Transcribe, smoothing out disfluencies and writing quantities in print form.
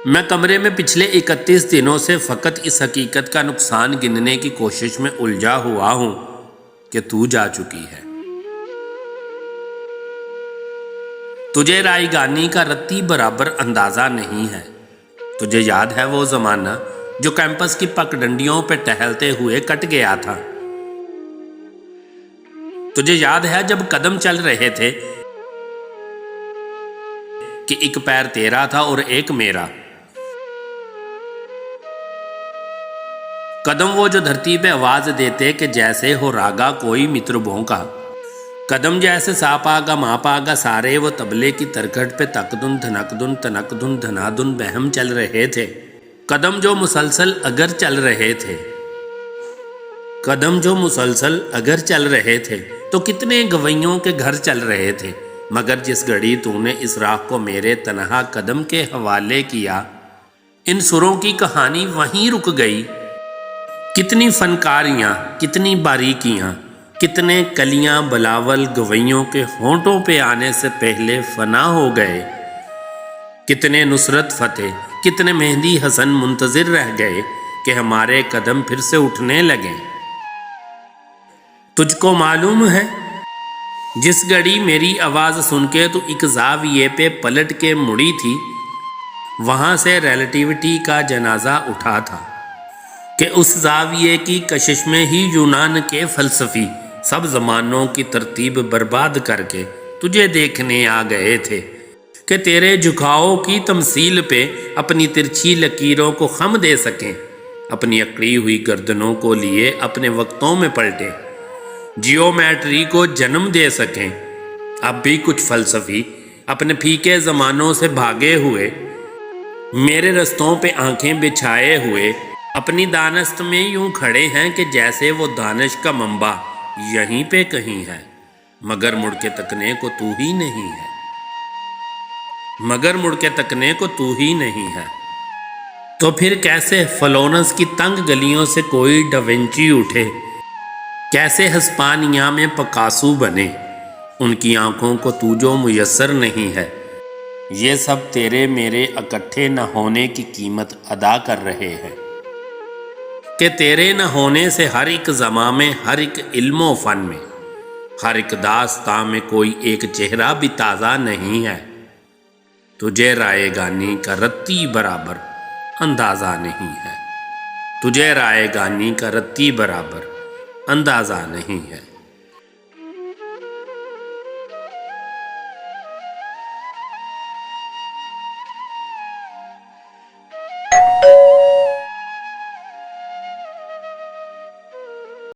میں کمرے میں پچھلے 31 دنوں سے فقط اس حقیقت کا نقصان گننے کی کوشش میں الجھا ہوا ہوں کہ تو جا چکی ہے۔ تجھے رائیگانی کا رتی برابر اندازہ نہیں ہے۔ تجھے یاد ہے وہ زمانہ جو کیمپس کی پگڈنڈیوں پہ ٹہلتے ہوئے کٹ گیا تھا؟ تجھے یاد ہے جب قدم چل رہے تھے کہ ایک پیر تیرا تھا اور ایک میرا؟ قدم وہ جو دھرتی پہ آواز دیتے کہ جیسے ہو راگا کوئی متربوں کا، قدم جیسے ساپاگا ماپاگا سارے وہ تبلے کی ترکھٹ پہ تکدن دھنکدن تنکدن دھنادن بہم چل رہے تھے۔ قدم جو مسلسل اگر چل رہے تھے، قدم جو مسلسل اگر چل رہے تھے تو کتنے گویوں کے گھر چل رہے تھے، مگر جس گھڑی تو نے اس راہ کو میرے تنہا قدم کے حوالے کیا، ان سروں کی کہانی وہیں رک گئی۔ کتنی فنکاریاں، کتنی باریکیاں، کتنے کلیاں بلاول گویوں کے ہونٹوں پہ آنے سے پہلے فنا ہو گئے، کتنے نصرت فتح، کتنے مہدی حسن منتظر رہ گئے کہ ہمارے قدم پھر سے اٹھنے لگیں۔ تجھ کو معلوم ہے جس گھڑی میری آواز سن کے تو ایک زاویے پہ پلٹ کے مڑی تھی، وہاں سے ریلیٹیوٹی کا جنازہ اٹھا تھا کہ اس زاویے کی کشش میں ہی یونان کے فلسفی سب زمانوں کی ترتیب برباد کر کے تجھے دیکھنے آ گئے تھے کہ تیرے جھکاؤ کی تمثیل پہ اپنی ترچھی لکیروں کو خم دے سکیں، اپنی اکڑی ہوئی گردنوں کو لیے اپنے وقتوں میں پلٹیں، جیومیٹری کو جنم دے سکیں۔ اب بھی کچھ فلسفی اپنے پھیکے زمانوں سے بھاگے ہوئے میرے رستوں پہ آنکھیں بچھائے ہوئے اپنی دانست میں یوں کھڑے ہیں کہ جیسے وہ دانش کا منبع یہیں پہ کہیں ہے، مگر مڑ کے تکنے کو تو ہی نہیں ہے، مگر مڑ کے تکنے کو تو ہی نہیں ہے۔ تو پھر کیسے فلورنس کی تنگ گلیوں سے کوئی ڈاونچی اٹھے، کیسے ہسپانیہ میں پکاسو بنے، ان کی آنکھوں کو تو جو میسر نہیں ہے، یہ سب تیرے میرے اکٹھے نہ ہونے کی قیمت ادا کر رہے ہیں کہ تیرے نہ ہونے سے ہر ایک زمان میں، ہر ایک علم و فن میں، ہر ایک داستاں میں کوئی ایک چہرہ بھی تازہ نہیں ہے۔ تجھے رائیگانی کا رتی برابر اندازہ نہیں ہے، تجھے رائیگانی کا رتی برابر اندازہ نہیں ہے۔